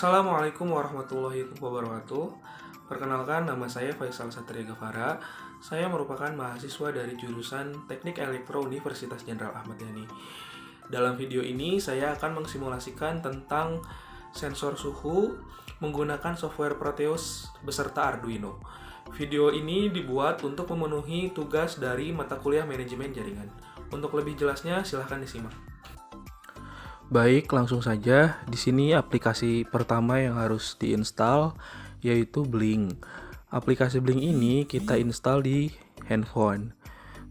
Assalamualaikum warahmatullahi wabarakatuh. Perkenalkan, nama saya Faisal Satria Gavara. Saya merupakan mahasiswa dari jurusan Teknik Elektro Universitas Jenderal Ahmad Yani. Dalam video ini, saya akan mengsimulasikan tentang sensor suhu menggunakan software Proteus beserta Arduino. Video ini dibuat untuk memenuhi tugas dari mata kuliah manajemen jaringan. Untuk lebih jelasnya, silahkan disimak. Baik, langsung saja. Di sini aplikasi pertama yang harus diinstal yaitu Blink. Aplikasi Blink ini kita install di handphone.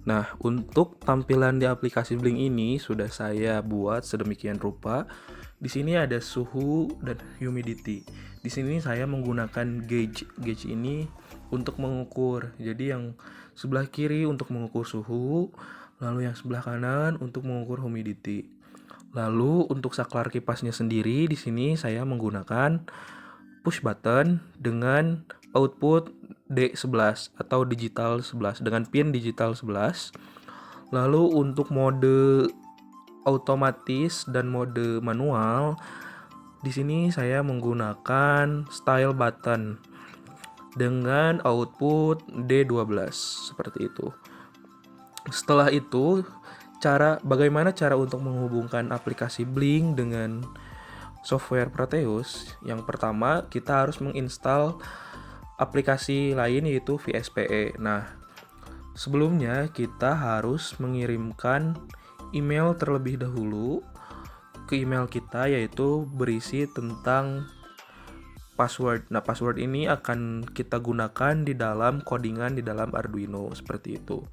Nah, untuk tampilan di aplikasi Blink ini sudah saya buat sedemikian rupa. Di sini ada suhu dan humidity. Di sini saya menggunakan gauge. Gauge ini untuk mengukur. Jadi yang sebelah kiri untuk mengukur suhu, lalu yang sebelah kanan untuk mengukur humidity. Lalu untuk saklar kipasnya sendiri di sini saya menggunakan push button dengan output D11 atau digital 11 dengan pin digital 11. Lalu untuk mode otomatis dan mode manual di sini saya menggunakan style button dengan output D12 seperti itu. Setelah itu, bagaimana cara untuk menghubungkan aplikasi Blink dengan software Proteus? Yang pertama, kita harus menginstal aplikasi lain yaitu VSPE. Nah, sebelumnya kita harus mengirimkan email terlebih dahulu ke email kita yaitu berisi tentang password. Nah, password ini akan kita gunakan di dalam codingan di dalam Arduino seperti itu.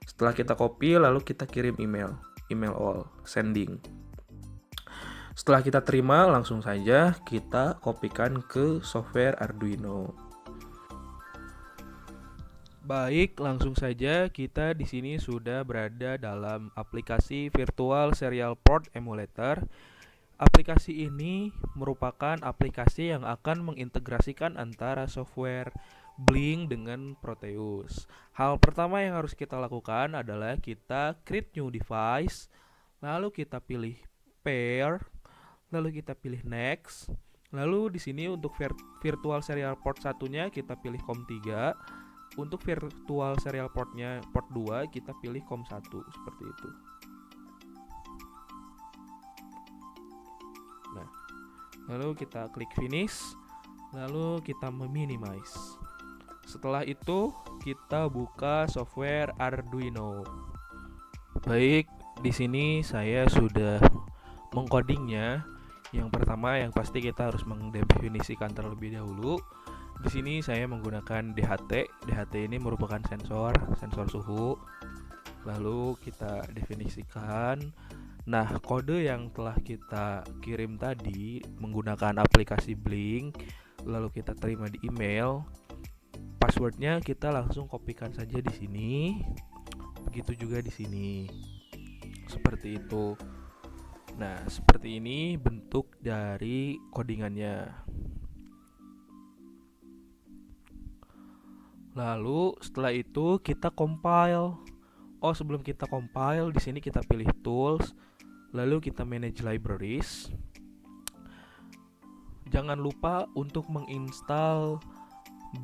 Setelah kita copy, lalu kita kirim email all, sending. Setelah kita terima, langsung saja kita kopikan ke software Arduino. Baik, langsung saja kita di sini sudah berada dalam aplikasi Virtual Serial Port Emulator. Aplikasi ini merupakan aplikasi yang akan mengintegrasikan antara software Blink dengan Proteus. Hal pertama yang harus kita lakukan adalah kita create new device, lalu kita pilih pair, lalu kita pilih next. Lalu di sini untuk virtual serial port satunya kita pilih COM3, untuk virtual serial portnya port 2 kita pilih COM1 seperti itu. Nah, lalu kita klik finish, lalu kita meminimize. Setelah itu kita buka software Arduino. Baik, di sini saya sudah mengcodingnya. Yang pertama yang pasti kita harus mendefinisikan terlebih dahulu. Di sini saya menggunakan DHT. DHT ini merupakan sensor suhu. Lalu kita definisikan. Nah, kode yang telah kita kirim tadi menggunakan aplikasi Blink, lalu kita terima di email. Passwordnya kita langsung kopikan saja di sini. Begitu juga di sini. Seperti itu. Nah, seperti ini bentuk dari codingannya. Lalu setelah itu kita compile. Sebelum kita compile, di sini kita pilih tools, lalu kita manage libraries. Jangan lupa untuk menginstal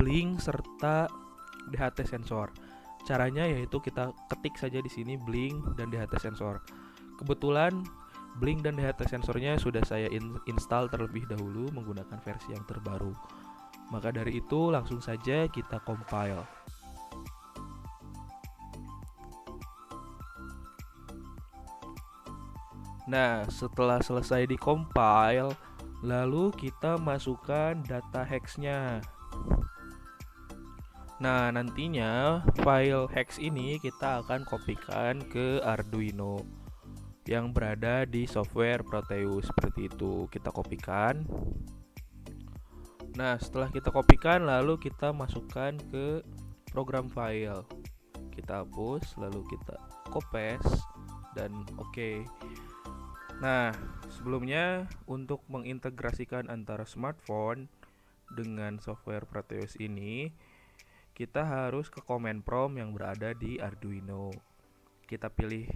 Blink serta DHT sensor. Caranya yaitu kita ketik saja di sini Blink dan DHT sensor. Kebetulan Blink dan DHT sensornya sudah saya install terlebih dahulu menggunakan versi yang terbaru. Maka dari itu langsung saja kita compile. Nah, setelah selesai di compile, lalu kita masukkan data hex-nya. Nah, nantinya file hex ini kita akan kopikan ke Arduino yang berada di software Proteus. Seperti itu, kita kopikan. Nah, setelah kita kopikan, lalu kita masukkan ke program file. Kita hapus, lalu kita copy dan oke. Nah, sebelumnya untuk mengintegrasikan antara smartphone dengan software Proteus ini, kita harus ke command prompt yang berada di Arduino. Kita pilih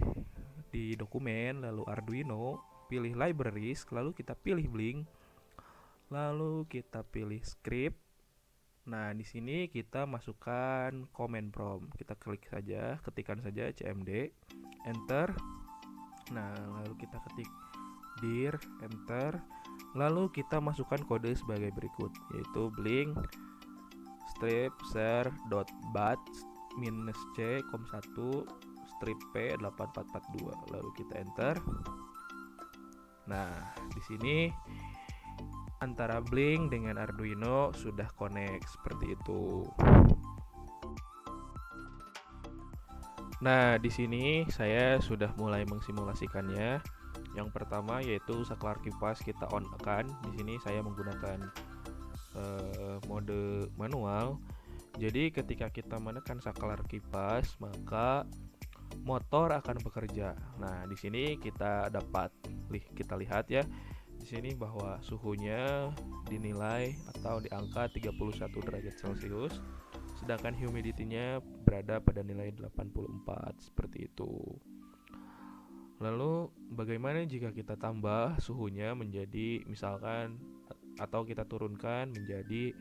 di dokumen, lalu Arduino, pilih libraries, lalu kita pilih Blink. Lalu kita pilih script. Nah, di sini kita masukkan command prompt. Kita klik saja, ketikkan saja cmd, enter. Nah, lalu kita ketik dir, enter. Lalu kita masukkan kode sebagai berikut, yaitu blink strip share .bat -c -1 strip p 8442. Lalu kita enter. Nah, di sini antara Blink dengan Arduino sudah connect seperti itu. Nah, di sini saya sudah mulai mengsimulasikannya. Yang pertama yaitu saklar kipas kita on-kan. Di sini saya menggunakan mode manual. Jadi ketika kita menekan saklar kipas, maka motor akan bekerja. Nah, di sini kita lihat ya. Di sini bahwa suhunya dinilai atau di angka 31 derajat Celcius, sedangkan humidity-nya berada pada nilai 84 seperti itu. Lalu bagaimana jika kita tambah suhunya menjadi misalkan atau kita turunkan menjadi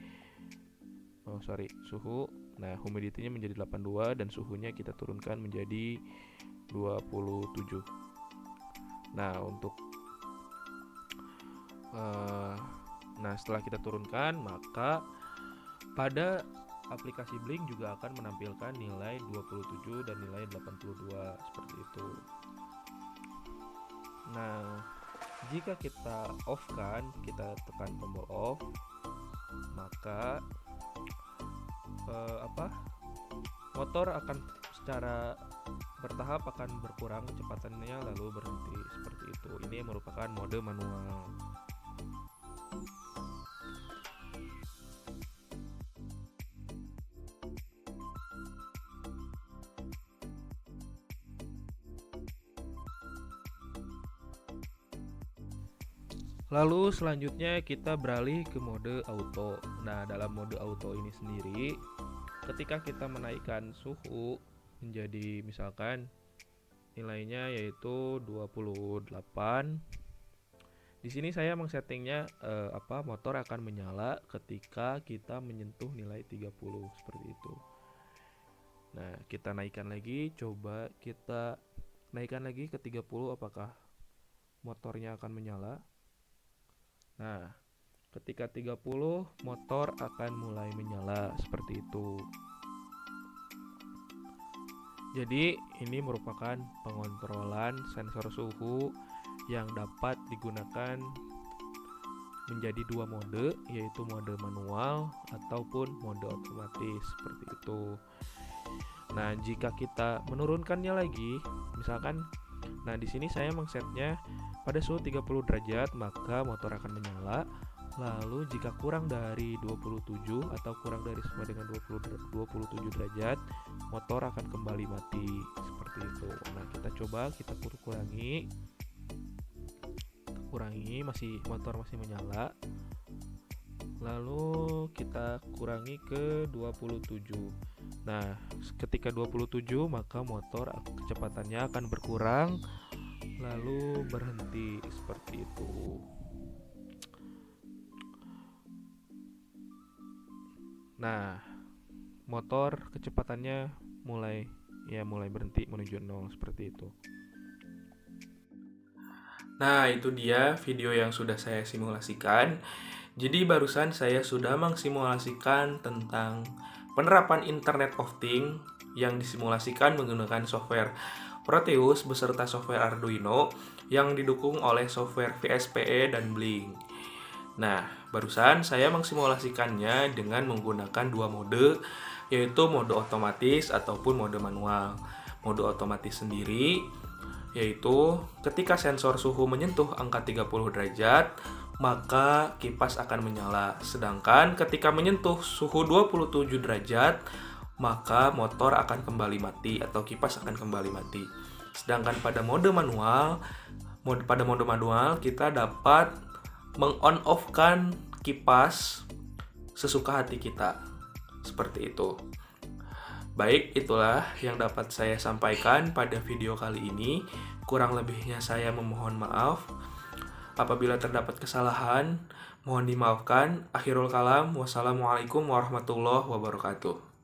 suhu. Nah, humidity-nya menjadi 82 dan suhunya kita turunkan menjadi 27. Nah, setelah kita turunkan, maka pada aplikasi Blink juga akan menampilkan nilai 27 dan nilai 82 seperti itu. Nah, jika kita off-kan, kita tekan tombol off, maka motor akan secara bertahap akan berkurang kecepatannya lalu berhenti seperti itu. Ini merupakan mode manual. Lalu selanjutnya kita beralih ke mode auto. Nah, dalam mode auto ini sendiri, ketika kita menaikkan suhu menjadi misalkan nilainya yaitu 28. Di sini saya mengsettingnya motor akan menyala ketika kita menyentuh nilai 30 seperti itu. Nah, kita naikkan lagi, coba kita naikkan lagi ke 30, apakah motornya akan menyala? Nah, ketika 30 motor akan mulai menyala seperti itu. Jadi ini merupakan pengontrolan sensor suhu yang dapat digunakan menjadi dua mode, yaitu mode manual ataupun mode otomatis seperti itu. Nah, jika kita menurunkannya lagi, misalkan, nah di sini saya mengsetnya pada suhu 30 derajat, maka motor akan menyala. Lalu jika kurang dari 27 atau kurang dari sama dengan 27 derajat, motor akan kembali mati seperti itu. Nah, kita coba kurangi, motor masih menyala. Lalu kita kurangi ke 27. Nah, ketika 27 maka motor kecepatannya akan berkurang lalu berhenti seperti itu. Nah, motor kecepatannya mulai berhenti menuju 0 seperti itu. Nah, itu dia video yang sudah saya simulasikan. Jadi barusan saya sudah mengsimulasikan tentang penerapan Internet of Things yang disimulasikan menggunakan software Proteus beserta software Arduino yang didukung oleh software VSPE dan Blink. Nah, barusan saya mengsimulasikannya dengan menggunakan dua mode, yaitu mode otomatis ataupun mode manual. Mode otomatis sendiri yaitu ketika sensor suhu menyentuh angka 30 derajat, maka kipas akan menyala. Sedangkan ketika menyentuh suhu 27 derajat, maka motor akan kembali mati atau kipas akan kembali mati. Sedangkan pada mode manual, kita dapat meng-on-off-kan kipas sesuka hati kita. Seperti itu. Baik, itulah yang dapat saya sampaikan pada video kali ini. Kurang lebihnya saya memohon maaf. Apabila terdapat kesalahan, mohon dimaafkan. Akhirul kalam, wassalamualaikum warahmatullahi wabarakatuh.